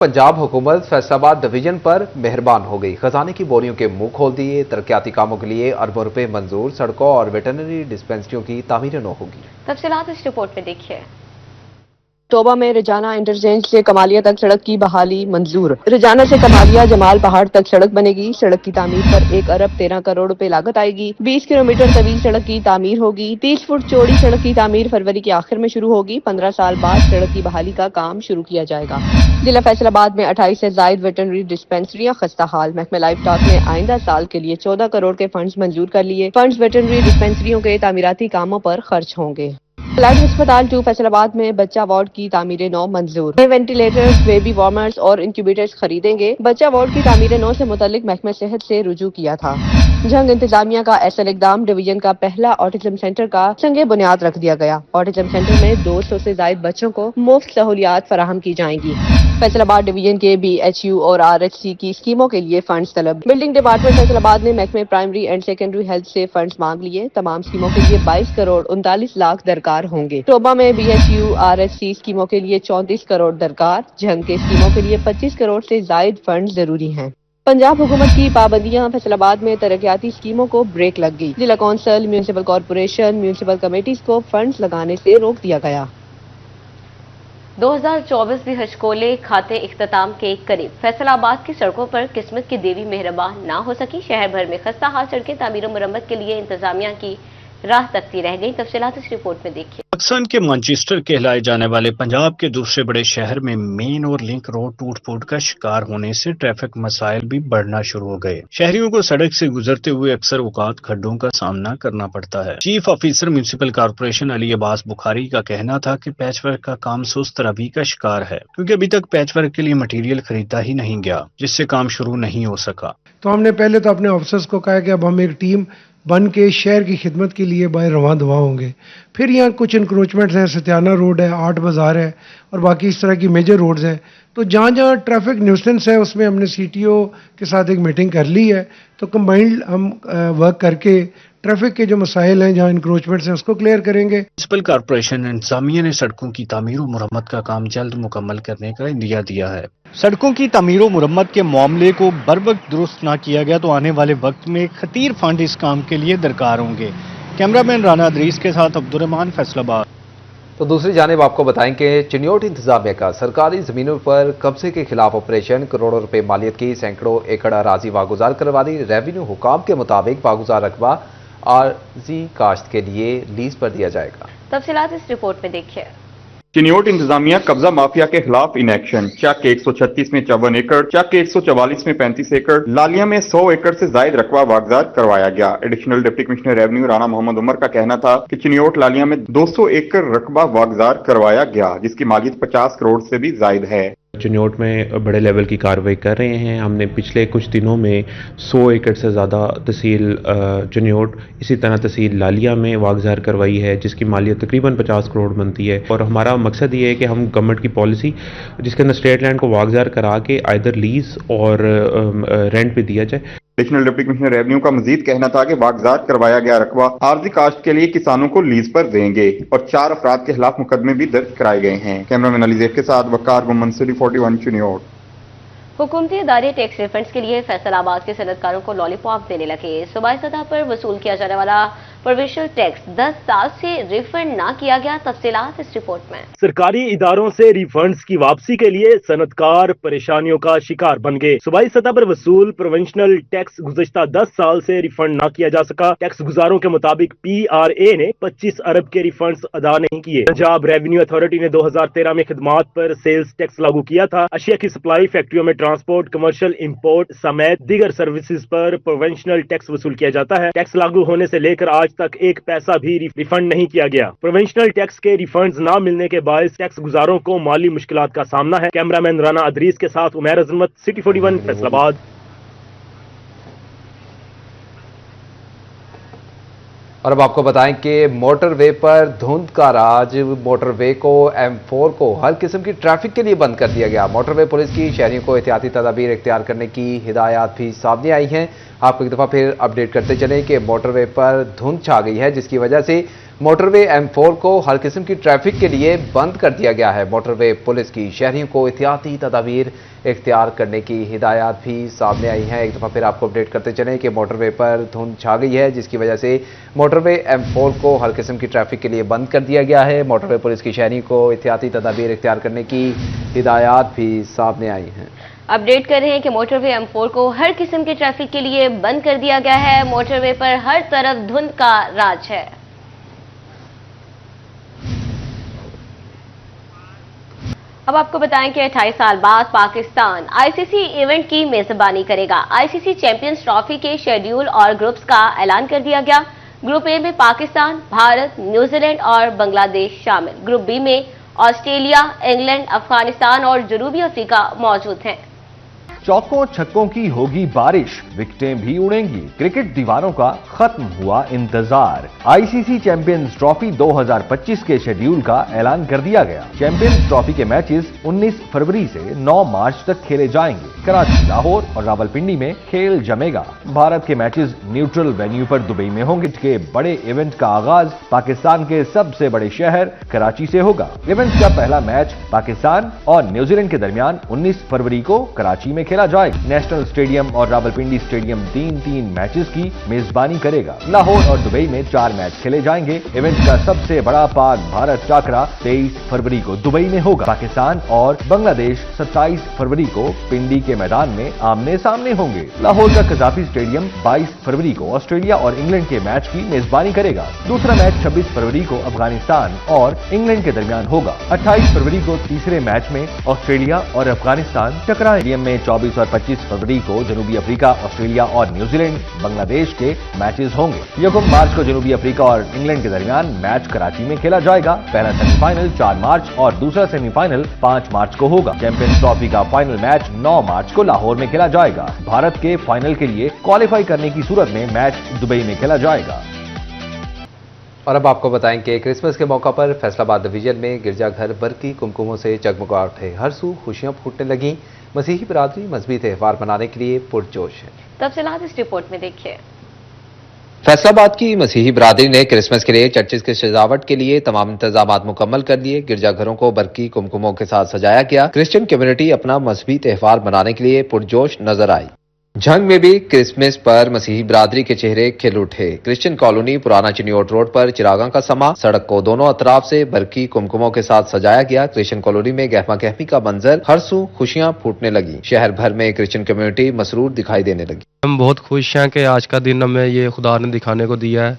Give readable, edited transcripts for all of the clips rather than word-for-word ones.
पंजाब हुकूमत फैसलाबाद डिवीजन पर मेहरबान हो गई। खजाने की बोरियों के मुंह खोल दिए। तरक्याती कामों के लिए अरबों रुपए मंजूर। सड़कों और वेटरनरी डिस्पेंसरियों की तामीरें न होगी। तफसीलात इस रिपोर्ट में देखिए। तोबा में रजाना इंटरचेंज से कमालिया तक सड़क की बहाली मंजूर। रजाना से कमालिया जमाल पहाड़ तक सड़क बनेगी। सड़क की तामीर पर 1 अरब 13 करोड़ रुपए लागत आएगी। 20 किलोमीटर तवील सड़क की तामीर होगी। 30 फुट चौड़ी सड़क की तामीर फरवरी के आखिर में शुरू होगी। 15 साल बाद सड़क की बहाली का काम शुरू किया जाएगा। जिला फैसलाबाद में 28 से जायद वेटरनरी डिस्पेंसरियां खस्ता हाल। महकमा लाइफ स्टॉक ने आइंदा साल के लिए 14 करोड़ के फंड्स मंजूर कर लिए। फंड्स वेटरनरी डिस्पेंसरियों के तामीराती कामों पर खर्च होंगे। फ्लड अस्पताल 2 फैसलाबाद में बच्चा वार्ड की तामीरें 9 मंजूर। नए वेंटिलेटर्स, बेबी वार्मर्स और इंक्यूबेटर्स खरीदेंगे। बच्चा वार्ड की तामीरें 9 से मुतल्लिक महकमा सेहत से रुजू किया था। जंग इंतजामिया का ऐसा इकदाम। डिवीजन का पहला ऑटिज्म सेंटर का संगे बुनियाद रख दिया गया। ऑटिज्म सेंटर में 200 से जायद बच्चों को मुफ्त सहूलियात फराहम की जाएंगी। फैसलाबाद डिवीजन के BHU और RHC की स्कीमों के लिए फंड्स तलब। बिल्डिंग डिपार्टमेंट फैसलाबाद ने महकमे प्राइमरी एंड सेकेंडरी हेल्थ से फंड्स मांग लिए। तमाम स्कीमों के लिए 22 करोड़ 39 लाख दरकार होंगे। तोबा में BHU RHC स्कीमों के लिए 34 करोड़ दरकार। जंग के स्कीमों के लिए 25 करोड़ से जायद फंड जरूरी हैं। पंजाब हुकूमत की पाबंदियां। फैसलाबाद में तरक्याती स्कीमों को ब्रेक लग गई। जिला council, municipal corporation, municipal committees को फंड्स लगाने से रोक दिया गया। 2024 भी हजकोले खाते इख्तिताम के करीब। फैसलाबाद की सड़कों पर किस्मत की देवी मेहरबान ना हो सकी। शहर भर में खस्ता हाल सड़कें तामीर और मरम्मत के लिए इंतजामिया की राह तकती रह गई। तफसीलात इस रिपोर्ट में देखिए। पाकिस्तान के मैनचेस्टर कहलाए जाने वाले पंजाब के दूसरे बड़े शहर में मेन और लिंक रोड टूट फूट का शिकार होने से ट्रैफिक मसाइल भी बढ़ना शुरू हो गए। शहरियों को सड़क से गुजरते हुए अक्सर औकात खड्डों का सामना करना पड़ता है। Chief officer municipal corporation Ali Abbas Bukhari का कहना था कि पैचवर्क का काम सुस्त रवि का शिकार है, क्योंकि अभी तक पैचवर्क के लिए मटेरियल खरीदा ही नहीं गया, जिससे काम शुरू नहीं हो सका। तो हमने पहले तो अपने ऑफिसर्स को कहा कि अब हम एक टीम बन के शहर की खिदमत के लिए बाहर रवां दवा होंगे। फिर यहाँ कुछ इंक्रोचमेंट्स हैं, सत्याना रोड है, आर्ट बाजार है और बाकी इस तरह की मेजर रोड्स हैं। तो जहाँ जहाँ ट्रैफिक न्यूसेंस है उसमें हमने CTO के साथ एक मीटिंग कर ली है। तो कंबाइंड हम वर्क करके ट्रैफिक के जो मसाइल हैं, जहाँ इंक्रोचमेंट्स हैं, उसको क्लियर करेंगे। म्यूनिसिपल कॉरपोरेशन इंतजामिया ने सड़कों की तामीर और मुरम्मत का काम जल्द मुकम्मल करने का इंदिया दिया है। सड़कों की तामीर और मुरम्मत के मामले को बरवक्त दुरुस्त न किया गया तो आने वाले वक्त में खतीर फंड इस काम के लिए दरकार होंगे। कैमरामैन राना अदरीस के साथ अब्दुर्रहमान, फैसलाबाद। तो दूसरी जानिब आपको बताएं कि चिन्योट इंतजामिया का सरकारी जमीनों पर कब्जे के खिलाफ ऑपरेशन। करोड़ों रुपए मालियत की सैकड़ों एकड़ अराजी वागुजार करवा दी। रेवेन्यू हुकाम के मुताबिक वागुजार रकबा आरजी काश्त के लिए लीज पर दिया जाएगा। तफसीलात इस रिपोर्ट में देखिए। चिन्योट इंतजामिया कब्जा माफिया के खिलाफ इन एक्शन। चक 136 में 54 एकड़, चक 144 में 35 एकड़, लालिया में 100 एकड़ से जायद रकबा वागजार करवाया गया। Additional deputy commissioner revenue Rana Mohammad Umar का कहना था कि चिन्योट लालिया में 200 एकड़ रकबा वागजार करवाया गया, जिसकी मालियत 50 करोड़ से भी जायद है। चिन्योट में बड़े लेवल की कार्रवाई कर रहे हैं। हमने पिछले कुछ दिनों में 100 एकड़ से ज़्यादा तहसील चिन्योट, इसी तरह तहसील लालिया में वागजार करवाई है, जिसकी मालियत तकरीबन 50 करोड़ बनती है। और हमारा मकसद ये है कि हम गवर्नमेंट की पॉलिसी जिसके अंदर स्टेट लैंड को वागजार करा के आइदर लीज और रेंट पे दिया जाए। एडिशनल डिप्टी कमिश्नर रेवेन्यू का मजीद कहना था कि वागजार करवाया गया रकबा आरजी काश्त के लिए किसानों को लीज पर देंगे और 4 अफराद के खिलाफ मुकदमे भी दर्ज कराए गए हैं। कैमरामैन अली ज़ैफ के साथ वकार मंसूरी 41 चिन्योट। हुकूमती इदारे टैक्स रिफंड्स के लिए फैसलाबाद के सनतकारों को लॉलीपॉप देने लगे। सूबाई सतह पर वसूल किया जाने वाला प्रोविंशियल टैक्स 10 साल से रिफंड ना किया गया। तफसीलात इस रिपोर्ट में। सरकारी इदारों से रिफंड्स की वापसी के लिए सनतकार परेशानियों का शिकार बन गए। सूबाई सतह पर वसूल प्रोविंशियल टैक्स गुज़श्ता 10 साल से रिफंड ना किया जा सका। टैक्स गुजारों के मुताबिक PRA ने 25 अरब के रिफंड्स अदा नहीं किए। पंजाब रेवेन्यू अथॉरिटी ने 2013 में खिदमात पर सेल्स टैक्स लागू किया था। अशिया की सप्लाई, फैक्ट्रियों में ट्रांसपोर्ट, कमर्शियल इंपोर्ट समेत दीगर सर्विसेज पर प्रोविंशियल टैक्स वसूल किया जाता है। टैक्स लागू होने से लेकर आज तक एक पैसा भी रिफंड नहीं किया गया। प्रोविंशियल टैक्स के रिफंड्स ना मिलने के बायस टैक्स गुजारों को माली मुश्किलात का सामना है। कैमरामैन राना अदरीस के साथ उमैर अजमत, सिटी 41, फैसलाबाद। और अब आपको बताएं कि मोटरवे पर धुंध का राज। मोटरवे को M4 को हर किस्म की ट्रैफिक के लिए बंद कर दिया गया। मोटरवे पुलिस की शहरियों को एहतियाती तदाबीर इख्तियार करने की हिदायत भी सामने आई हैं। आपको एक दफ़ा फिर अपडेट करते चलें कि मोटरवे पर धुंध छा गई है, जिसकी वजह से मोटरवे M4 को हर किस्म की ट्रैफिक के लिए बंद कर दिया गया है। मोटरवे पुलिस की शहरियों को एहतियाती तदाबीर इख्तियार करने की हिदायत भी सामने आई हैं। एक दफ़ा फिर आपको अपडेट करते चलें कि मोटरवे पर धुंध छा गई है, जिसकी वजह से मोटरवे M4 को हर किस्म की ट्रैफिक के लिए बंद कर दिया गया है। मोटरवे पुलिस की शहरियों को एहतियाती तदाबीर इख्तियार करने की हिदायत भी सामने आई हैं। अपडेट कर रहे हैं कि मोटरवे M4 को हर किस्म के ट्रैफिक के लिए बंद कर दिया गया है। मोटरवे पर हर तरफ धुंध का राज है। अब आपको बताएं कि 28 साल बाद पाकिस्तान आईसीसी इवेंट की मेजबानी करेगा। आईसीसी चैंपियंस ट्रॉफी के शेड्यूल और ग्रुप्स का ऐलान कर दिया गया। ग्रुप ए में पाकिस्तान, भारत, न्यूजीलैंड और बांग्लादेश शामिल। ग्रुप बी में ऑस्ट्रेलिया, इंग्लैंड, अफगानिस्तान और जनूबी अफ्रीका मौजूद हैं। चौकों छक्कों की होगी बारिश, विकेटें भी उड़ेंगी। क्रिकेट दीवानों का खत्म हुआ इंतजार। आईसीसी चैंपियंस ट्रॉफी 2025 के शेड्यूल का ऐलान कर दिया गया। चैंपियंस ट्रॉफी के मैचेस 19 फरवरी से 9 मार्च तक खेले जाएंगे। कराची, लाहौर और रावलपिंडी में खेल जमेगा। भारत के मैचेस न्यूट्रल वेन्यू पर दुबई में होंगे। के बड़े इवेंट का आगाज पाकिस्तान के सबसे बड़े शहर कराची से होगा। इवेंट का पहला मैच पाकिस्तान और न्यूजीलैंड के दरमियान 19 फरवरी को कराची में खेला जाएगा। नेशनल स्टेडियम और रावलपिंडी स्टेडियम 3-3 मैचेस की मेजबानी करेगा। लाहौर और दुबई में 4 मैच खेले जाएंगे। इवेंट का सबसे बड़ा पाक भारत टाकरा 23 फरवरी को दुबई में होगा। पाकिस्तान और बांग्लादेश 27 फरवरी को पिंडी के मैदान में आमने सामने होंगे। लाहौर का कजाफी स्टेडियम 22 फरवरी को ऑस्ट्रेलिया और इंग्लैंड के मैच की मेजबानी करेगा। दूसरा मैच 26 फरवरी को अफगानिस्तान और इंग्लैंड के दरमियान होगा। 28 फरवरी को तीसरे मैच में ऑस्ट्रेलिया और अफगानिस्तान टकराएंगे। में 24 और 25 फरवरी को जनूबी अफ्रीका, ऑस्ट्रेलिया और न्यूजीलैंड, बांग्लादेश के मैचेस होंगे। 1 मार्च को जनूबी अफ्रीका और इंग्लैंड के दरमियान मैच कराची में खेला जाएगा। पहला सेमीफाइनल 4 मार्च और दूसरा सेमीफाइनल 5 मार्च को होगा। चैंपियंस ट्रॉफी का फाइनल मैच 9 मार्च को लाहौर में खेला जाएगा। भारत के फाइनल के लिए क्वालिफाई करने की सूरत में मैच दुबई में खेला जाएगा। और अब आपको बताएं कि क्रिसमस के मौका पर फैसलाबाद डिवीजन में गिरजाघर बरकी कुमकुमों से जगमगा उठे। हर सू खुशियां फूटने लगीं। मसीही बिरादरी मजहबी त्यौहार मनाने के लिए पुरजोश है। तफसीलात इस रिपोर्ट में देखिए। फैसलाबाद की मसीही बिरादरी ने क्रिसमस के लिए चर्चिस की सजावट के लिए तमाम इंतजाम मुकम्मल कर दिए। गिरजाघरों को बरकी कुमकुमों के साथ सजाया गया। क्रिश्चियन कम्युनिटी अपना मजहबी त्यौहार मनाने के लिए पुरजोश नजर आई। झंग में भी क्रिसमस पर मसीही बिरादरी के चेहरे खिल उठे। क्रिश्चियन कॉलोनी पुराना चिनियोट रोड पर चिरागां का समा, सड़क को दोनों अतराफ से बरकी कुमकुमों के साथ सजाया गया। क्रिश्चियन कॉलोनी में गहमा गहमी का मंजर, हर सू खुशियां फूटने लगी। शहर भर में क्रिश्चियन कम्युनिटी मसरूर दिखाई देने लगी। हम बहुत खुश हैं कि आज का दिन हमें ये खुदा ने दिखाने को दिया है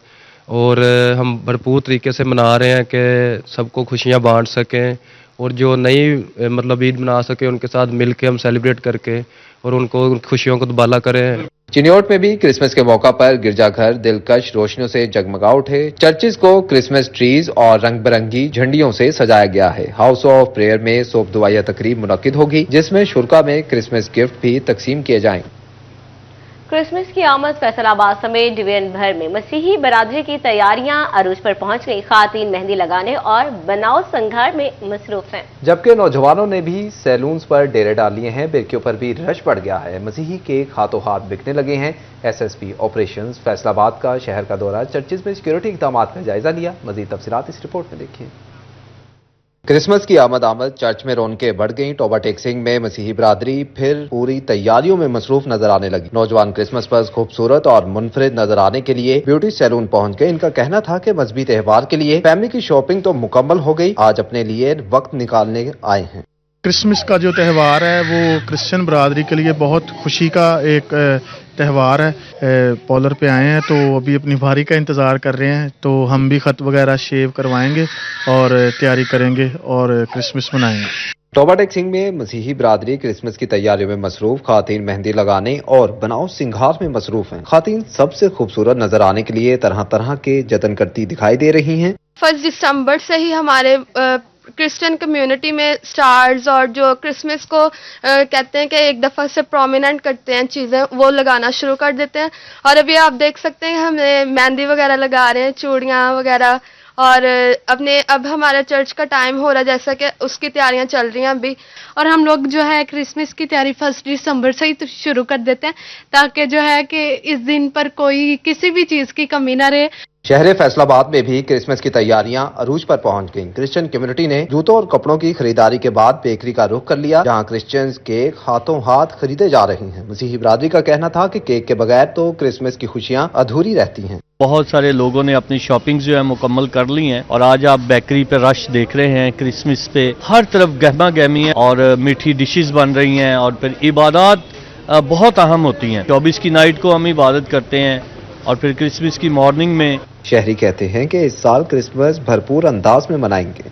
और हम भरपूर तरीके से मना रहे हैं कि सबको खुशियां बांट सकें और जो नई मतलब ईद मना सके उनके साथ मिल के हम सेलिब्रेट करके और उनको खुशियों को दुबाला करें। चिनियोट में भी क्रिसमस के मौका पर गिरजाघर दिलकश रोशनियों से जगमगा उठे। चर्चिस को क्रिसमस ट्रीज और रंग बिरंगी झंडियों से सजाया गया है। हाउस ऑफ प्रेयर में सोप दुआया तकरीब मुनक्किद होगी, जिसमें शुरका में क्रिसमस गिफ्ट भी तकसीम किए जाएंगे। क्रिसमस की आमद फैसलाबाद समेत डिवीजन भर में मसीही बरादरी की तैयारियां अरूज पर पहुंच गई। खातन मेहंदी लगाने और बनाव संघार में मसरूफ हैं, जबकि नौजवानों ने भी सैलून्स पर डेरे डाल लिए हैं। बेरकियों पर भी रश बढ़ गया है। मसीही केक हाथों हाथ बिकने लगे हैं। एसएसपी ऑपरेशंस फैसलाबाद का शहर का दौरा, चर्चिस में सिक्योरिटी इक़दाम का जायजा लिया। मजीद तफसीलात इस रिपोर्ट में देखिए। क्रिसमस की आमद चर्च में रौनकें बढ़ गईं। टोबा टेक्सिंग में मसीही बिरादरी फिर पूरी तैयारियों में मसरूफ नजर आने लगी। नौजवान क्रिसमस पर खूबसूरत और मुनफरिद नजर आने के लिए ब्यूटी सैलून पहुंच गए। इनका कहना था कि मजहबी त्यौहार के लिए फैमिली की शॉपिंग तो मुकम्मल हो गई, आज अपने लिए वक्त निकालने आए हैं। क्रिसमस का जो त्यौहार है वो क्रिश्चियन बरादरी के लिए बहुत खुशी का एक त्यौहार है। पॉलर पे आए हैं तो अभी अपनी बारी का इंतज़ार कर रहे हैं, तो हम भी ख़त वगैरह शेव करवाएंगे और तैयारी करेंगे और क्रिसमस मनाएंगे। टोबा टेक्सिंग में मसीही बिरादरी क्रिसमस की तैयारियों में मसरूफ। खातन मेहंदी लगाने और बनाव सिंगार में मसरूफ हैं। खातन सबसे खूबसूरत नजर आने के लिए तरह तरह के जतन करती दिखाई दे रही हैं। 1 दिसंबर से ही हमारे क्रिश्चियन कम्युनिटी में स्टार्स और जो क्रिसमस को कहते हैं कि एक दफ़ा से प्रोमिनेंट करते हैं चीज़ें, वो लगाना शुरू कर देते हैं। और अभी आप देख सकते हैं हमें मेहंदी वगैरह लगा रहे हैं, चूड़ियाँ वगैरह, और अब हमारा चर्च का टाइम हो रहा है, जैसा कि उसकी तैयारियां चल रही हैं अभी। और हम लोग जो है क्रिसमस की तैयारी 1 दिसंबर से ही तो शुरू कर देते हैं, ताकि जो है कि इस दिन पर कोई किसी भी चीज़ की कमी ना रहे। शहर फैसलाबाद में भी क्रिसमस की तैयारियां अरूज पर पहुंच गईं। क्रिश्चियन कम्युनिटी ने जूतों और कपड़ों की खरीदारी के बाद बेकरी का रुख कर लिया, जहां क्रिश्चियंस केक हाथों हाथ खरीदे जा रहे हैं। मसीही बिरादरी का कहना था कि केक के बगैर तो क्रिसमस की खुशियां अधूरी रहती हैं। बहुत सारे लोगों ने अपनी शॉपिंग जो है मुकम्मल कर ली है और आज आप बेकरी पे रश देख रहे हैं। क्रिसमस पे हर तरफ गहमा गहमी है और मीठी डिशेस बन रही हैं और फिर इबादत बहुत अहम होती हैं। 24 की नाइट को हम इबादत करते हैं और फिर क्रिसमस की मॉर्निंग में शहरी कहते हैं कि इस साल क्रिसमस भरपूर अंदाज में मनाएंगे।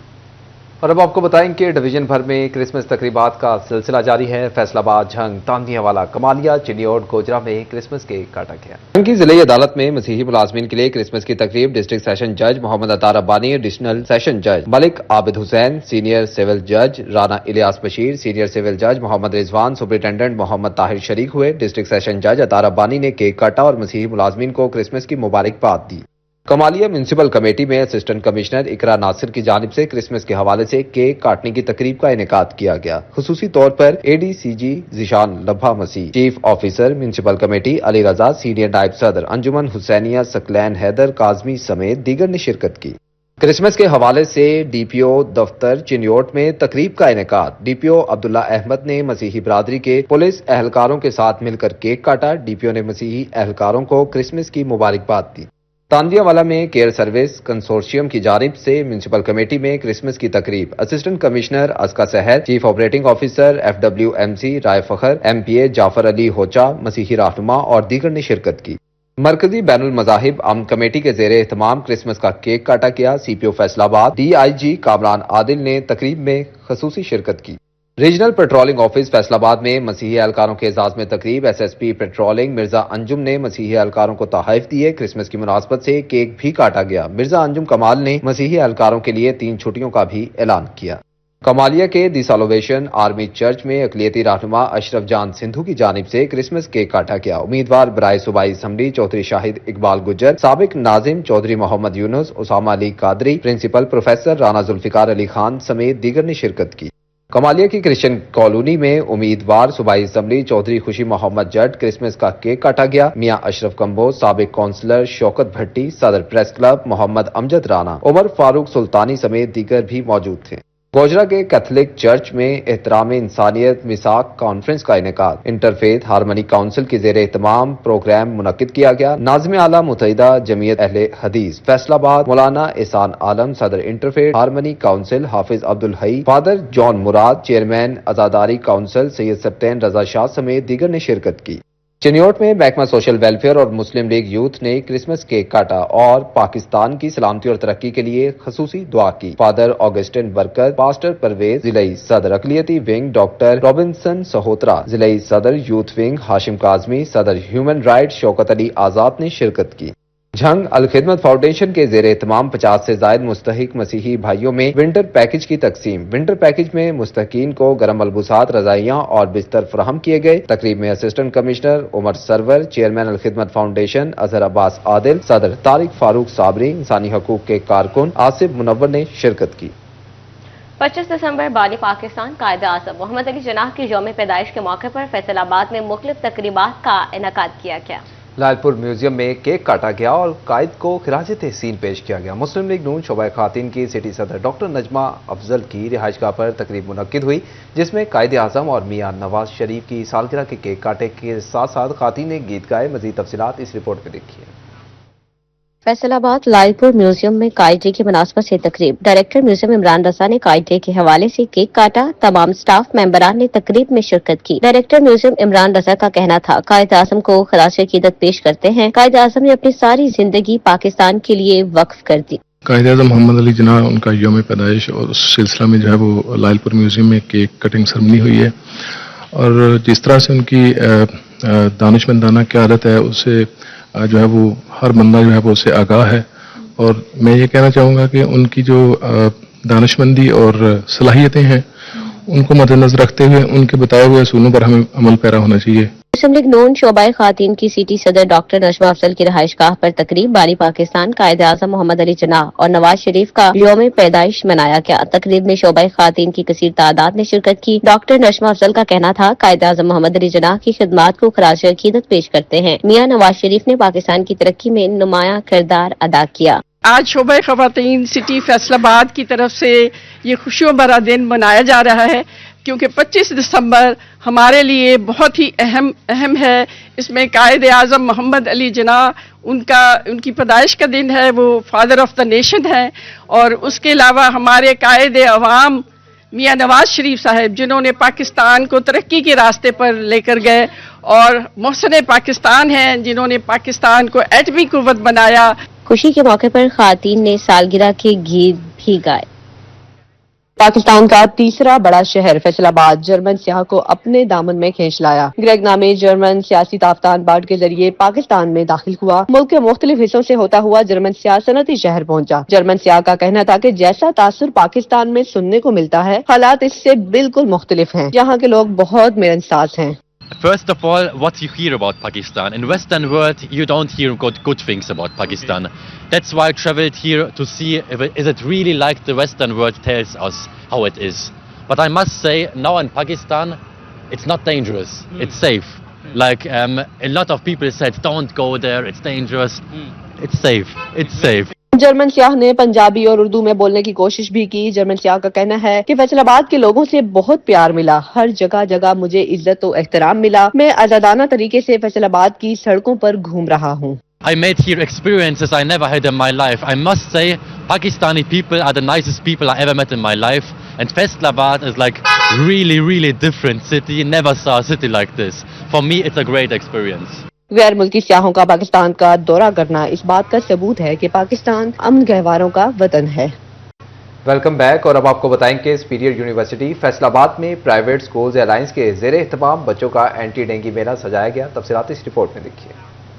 और अब आपको बताएं कि डिवीजन भर में क्रिसमस तकरीबात का सिलसिला जारी है। फैसलाबाद, झंग, तांदियावाला, कमालिया, चिन्योट, गोजरा में क्रिसमस केक काटा गया। झंग की जिले अदालत में मसीही मुलाजमीन के लिए क्रिसमस की तकरीब डिस्ट्रिक्ट सेशन जज मोहम्मद अतार अब्बानी, एडिशनल सेशन जज मलिक आबिद हुसैन, सीनियर सिविल जज राना इलियास बशीर, सीनियर सिविल जज मोहम्मद रिजवान, सुपरिटेंडेंट मोहम्मद ताहिर शरीक हुए। डिस्ट्रिक्ट सेशन जज अतार अब्बानी ने केक काटा और मसीही मुलाजमीन को क्रिसमस की मुबारकबाद दी। कमालिया म्यूनिसिपल कमेटी में असिस्टेंट कमिश्नर इकरा नासिर की जानिब से क्रिसमस के हवाले से केक काटने की तकरीब का इनेकाद किया गया। खुसूसी तौर पर ADCG जिशान लब्हा Masih, chief officer municipal committee Ali Raza, senior नायब सदर अंजुमन हुसैनिया सकलैन हैदर काजमी समेत दीगर ने शिरकत की। क्रिसमस के हवाले से DPO दफ्तर चिन्योट में तकरीब का इनेकाद। DPO अब्दुल्ला अहमद ने मसीही बिरादरी के पुलिस एहलकारों के साथ मिलकर केक काटा। DPO ने मसीही एहलकारों को क्रिसमस की मुबारकबाद दी। तांदियावाला में केयर सर्विस कंसोर्शियम की जानिब से म्यूनिसिपल कमेटी में क्रिसमस की तकरीब। असिस्टेंट कमिश्नर अज़का सहर, चीफ ऑपरेटिंग ऑफिसर FWMC राय फखर, MPA जाफर अली होचा, मसीही रहनुमा और दीगर ने शिरकत की। मरकजी बैनुल मज़ाहिब अमन कमेटी के ज़ेरे एहतमाम क्रिसमस का केक काटा गया। CPO फैसलाबाद DIG कामरान आदिल ने तकरीब में खसूसी शिरकत की। रीजनल पेट्रोलिंग ऑफिस फैसलाबाद में मसीही एहलकारों के एजाज में तकरीब। SSP पेट्रोलिंग मिर्जा अंजुम ने मसीही एहलकारों को तोहफे दिए। क्रिसमस की मुनासबत से केक भी काटा गया। मिर्जा अंजुम कमाल ने मसीही एहलकारों के लिए 3 छुट्टियों का भी ऐलान किया। कमालिया के दी सालोवेशन आर्मी चर्च में अकलियती रहनुमा अशरफ जान सिंधु की जानिब से क्रिसमस केक काटा गया। उम्मीदवार बराए सूबाई असम्बली चौधरी शाहिद इकबाल गुज्जर, साबिक नाजिम चौधरी मोहम्मद यूनुस, उसामा अली कादरी, प्रिंसिपल प्रोफेसर राना जुल्फिकार अली खान समेत दीगर ने शिरकत की। कमालिया की क्रिश्चियन कॉलोनी में उम्मीदवार सूबाई असम्बली चौधरी खुशी मोहम्मद जट क्रिसमस का केक काटा गया। मियां अशरफ कंबोज, साबिक काउंसलर शौकत भट्टी, सदर प्रेस क्लब मोहम्मद अमजद राना, उमर फारूक सुल्तानी समेत दीगर भी मौजूद थे। गोजरा के कैथलिक चर्च में एहतराम इंसानियत मिसाक कॉन्फ्रेंस का इनेकाद। इंटरफेथ हारमनी काउंसिल के ज़ेरे एहतमाम प्रोग्राम मुनक्किद किया गया। नाज़िम आला मुत्तहिदा जमीयत अहले हदीस फैसलाबाद मौलाना एहसान आलम, सदर इंटरफेथ हारमनी काउंसिल हाफिज अब्दुल हई, फादर जॉन मुराद, चेयरमैन आजादारी काउंसिल सैयद सप्तैन रजा शाह समेत दीगर ने शिरकत की। चिन्योट में महकमा सोशल वेलफेयर और मुस्लिम लीग यूथ ने क्रिसमस केक काटा और पाकिस्तान की सलामती और तरक्की के लिए खसूसी दुआ की। फादर ऑगस्टिन बरकत, पास्टर परवेज, जिलाई सदर अकलियती विंग डॉक्टर रॉबिन्सन सहोत्रा, जिलाई सदर यूथ विंग हाशिम काजमी, सदर ह्यूमन राइट शौकत अली आजाद ने शिरकत की। झंग अल खिदमत फाउंडेशन के ज़ेरे एहतमाम 50 से जायद मुस्तहिक मसीही भाइयों में विंटर पैकेज की तकसीम। विंटर पैकेज में मुस्तहिकीन को गर्म मलबूसात, रजाइयाँ और बिस्तर फराहम किए गए। तकरीब में assistant commissioner Umar Sarwar, chairman Al Khidmat foundation Azhar Abbas Adil, सदर तारिक फारूक साबरी, इंसानी हकूक के कारकुन आसिफ मुनव्वर ने शिरकत की। 25 दिसंबर बानी पाकिस्तान कायद आज़म मोहम्मद अली जिन्नाह की यौम पैदाइश के मौके पर फैसलाबाद में मुख्तलिफ तकरीबात का इनेकाद किया गया। लालपुर म्यूजियम में केक काटा गया और कायद को खिराज तहसीन पेश किया गया। मुस्लिम लीग नून शोबा खातिन की सिटी सदर डॉक्टर नजमा अफजल की रिहाइशगाह पर तकरीब मुनक्किद हुई, जिसमें कायद आज़म और मियां नवाज शरीफ की सालगिरह के केक काटे के साथ साथ खातिन ने गीत गाए। मजीद तफसीलात इस रिपोर्ट में देखिए। फैसलाबाद लालपुर म्यूजियम में कायद डे की मुनासबत से तकरीब। डायरेक्टर म्यूजियम इमरान रजा ने कायद डे के हवाले से केक काटा। तमाम स्टाफ मेंबरान ने तकरीब में शिरकत की। डायरेक्टर म्यूजियम इमरान रजा का कहना था, कायद आज़म को खराज अकीदत पेश करते हैं। कायद आज़म ने अपनी सारी जिंदगी पाकिस्तान के लिए वक्फ कर दी। कायद आज़म मोहम्मद अली जिन्नाह उनका यौम पैदाइश और उस सिलसिला में जो है वो लालपुर म्यूजियम में केक कटिंग सेरेमनी हुई है और जिस तरह से उनकी दानिशमंदाना क़यादत है उससे जो है वो हर बंदा जो है वो उससे आगाह है। और मैं ये कहना चाहूँगा कि उनकी जो दानिशमंदी और सलाहियतें हैं उनको मद्देनजर रखते हुए उनके बताए हुए असूलों पर हमें अमल पैरा होना चाहिए। मुस्लिम लीग नून शोबाए खातीन की सिटी सदर डॉक्टर नशमा अफजल की रहाइश गाह पर तकरीब बानी पाकिस्तान कायद आज़म मोहम्मद अली जिन्नाह और नवाज शरीफ का यौम पैदाइश मनाया गया। तकरीब में शोबाए खातीन की कसीर तादाद ने शिरकत की। डॉक्टर नशमा अफजल का कहना था कायद आज़म मोहम्मद अली जिन्नाह की खिदमात को खराज अकीदत पेश करते हैं। मियां नवाज शरीफ ने पाकिस्तान की तरक्की में नुमाया किरदार अदा किया। आज शोबे खवातीन सिटी फैसलाबाद की तरफ से ये खुशियों भरा दिन मनाया जा रहा है, क्योंकि 25 दिसंबर हमारे लिए बहुत ही अहम है। इसमें कायद आज़म मोहम्मद अली जिन्नाह उनकी पैदाइश का दिन है, वो फादर ऑफ द नेशन है। और उसके अलावा हमारे कायद अवाम मियां नवाज शरीफ साहब, जिन्होंने पाकिस्तान को तरक्की के रास्ते पर लेकर गए, और मोहसिन पाकिस्तान हैं, जिन्होंने पाकिस्तान को एटमी कुव्वत बनाया। खुशी के मौके पर खातीन ने सालगिरह के गीत भी गाए। पाकिस्तान का तीसरा बड़ा शहर फैसलाबाद जर्मन सियाह को अपने दामन में खींच लाया। ग्रेग नामे जर्मन सियासी ताफ्तान बार्ड के जरिए पाकिस्तान में दाखिल हुआ। मुल्क के मुख्तलिफ हिस्सों से होता हुआ जर्मन सियाह सनती शहर पहुंचा। जर्मन सियाह का कहना था कि जैसा तासुर पाकिस्तान में सुनने को मिलता है, हालात इससे बिल्कुल मुख्तलिफ हैं। यहाँ के लोग बहुत मिलनसार हैं। First of all, what you hear about Pakistan. In Western world, you don't hear good things about Pakistan. That's why I traveled here to see is it really like the Western world tells us how it is. But I must say, now in Pakistan, it's not dangerous. It's safe. Like a lot of people said, don't go there, it's dangerous. It's safe. It's safe. German सियाह ने पंजाबी और उर्दू में बोलने की कोशिश भी की। German सियाह का कहना है कि फैसलाबाद के लोगों से बहुत प्यार मिला। हर जगह जगह मुझे इज्जत और एहतराम मिला। मैं आजादाना तरीके से फैसलाबाद की सड़कों पर घूम रहा हूँ। I made here experiences I never had in my life. I must say, Pakistani people are the nicest people I ever met in my life. And Faisalabad is like really different city. Never saw a city like this. For me, it's a great experience. गैर मुल्की सियाहों का पाकिस्तान का दौरा करना इस बात का सबूत है कि पाकिस्तान अमन गहवारों का वतन है। Welcome back. और अब आपको बताएंगे सुपीरियर यूनिवर्सिटी फैसलाबाद में प्राइवेट स्कूल्स अलायंस के ज़ेरे एहतमाम बच्चों का एंटी डेंगू मेला सजाया गया। तफसीलात इस रिपोर्ट में देखिए।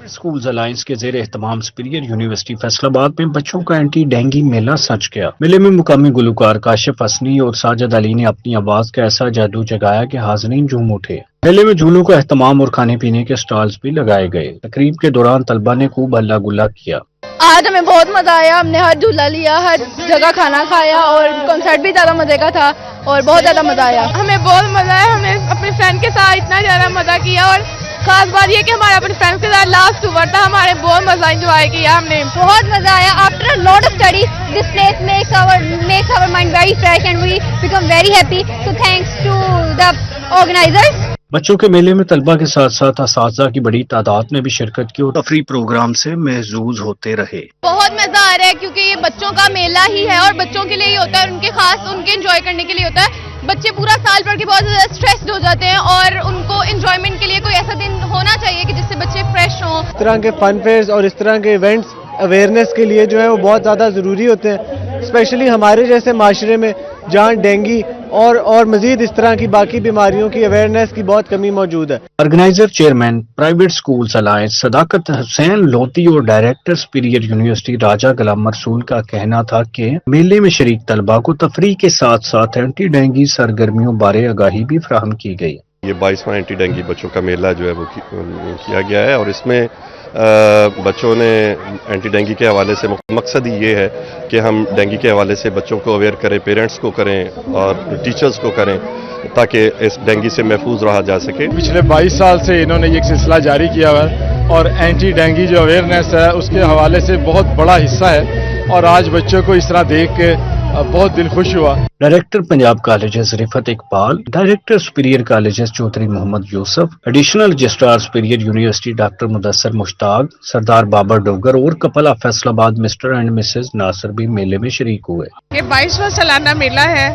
स्कूल्स अलायंस के ज़ेरे एहतमाम सुपीरियर यूनिवर्सिटी फैसलाबाद में बच्चों का एंटी डेंगू मेला सज गया। मेले में मुकामी गुलकार काशिफ असनी और साजिद अली ने अपनी आवाज का ऐसा जादू जगाया कि हाज़रीन झूम उठे। मेले में झूलों का एहतमाम और खाने पीने के स्टॉल्स भी लगाए गए। तकरीब के दौरान तलबा ने खूब हल्ला गुल्ला किया। आज हमें बहुत मजा आया। हमने हर झूला लिया, हर जगह खाना खाया और कॉन्सर्ट भी ज्यादा मजे का था और बहुत ज्यादा मजा आया। हमें बहुत मजा आया। हमने अपने फ्रेंड के साथ इतना ज्यादा मजा किया और खास बात ये कि हमारे अपने फ्रेंड्स के साथ लास्ट ओवर था। हमारे बहुत मजा एंजॉय किया। हमने बहुत मजा आया। After a lot of study this place makes our mind very fresh and we become very happy. So thanks to the organisers. बच्चों के मेले में तलबा के साथ साथ असातिज़ा की बड़ी तादाद ने भी शिरकत की और तफरी प्रोग्राम से महजूज होते रहे। बहुत मजा आ रहा है क्योंकि ये बच्चों का मेला ही है और बच्चों के लिए ही होता है, उनके खास उनके एंजॉय करने के लिए होता है। बच्चे पूरा साल भर के बहुत ज्यादा स्ट्रेस्ड हो जाते हैं और उनको एंजॉयमेंट के लिए कोई ऐसा दिन होना चाहिए कि जिससे बच्चे फ्रेश हों। इस तरह के फन फेयर्स और इस तरह के इवेंट्स अवेयरनेस के लिए जो है वो बहुत ज़्यादा ज़रूरी होते हैं, स्पेशली हमारे जैसे माशरे में जहाँ डेंगू और मजीद इस तरह की बाकी बीमारियों की अवेयरनेस की बहुत कमी मौजूद है। Organiser chairman private schools alliance Sadaqat Hussain लोती और director superior university Raja Ghulam Rasool का कहना था कि मेले में शरीक तलबा को तफरीह के साथ साथ एंटी डेंगू सरगर्मियों बारे आगाही भी फराहम की गई। ये 22वां एंटी डेंगू बच्चों का मेला जो है वो किया गया है और इसमें बच्चों ने एंटी डेंगू के हवाले से मकसद ही ये है कि हम डेंगू के हवाले से बच्चों को अवेयर करें, पेरेंट्स को करें और टीचर्स को करें ताकि इस डेंगू से महफूज रहा जा सके। पिछले 22 साल से इन्होंने ये सिलसिला जारी किया हुआ है और एंटी डेंगू जो अवेयरनेस है उसके हवाले से बहुत बड़ा हिस्सा है और आज बच्चों को इस तरह देख के बहुत दिल खुश हुआ। Director Punjab colleges Riffat Iqbal, director superior colleges Chaudhry Muhammad Yousuf, additional registrar superior university doctor Mudassar Mushtaq, Sardar Babar Dogar और couple of Faisalabad Mr and Mrs Nasir भी मेले में शरीक हुए। ये 22वां सालाना मेला है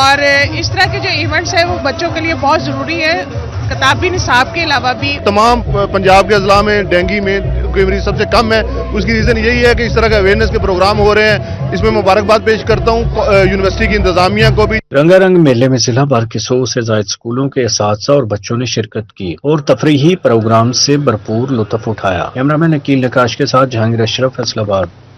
और इस तरह के जो इवेंट्स है वो बच्चों के लिए बहुत जरूरी है। किताबी निसाब के अलावा भी तमाम पंजाब के अजला में डेंगू में कोई मरीज सबसे कम है, उसकी रीजन यही है कि इस तरह के अवेयरनेस के प्रोग्राम हो रहे हैं। इसमें मुबारकबाद पेश करता हूँ यूनिवर्सिटी की इंतजामिया को भी। रंगारंग मेले में जिला भर के 100 से ज्यादा स्कूलों के असातिज़ा और बच्चों ने शिरकत की और तफरीही प्रोग्राम से भरपूर लुत्फ उठाया। कैमरामैन अकील नकाश के साथ जहांगीर अशरफ, फैसलाबाद।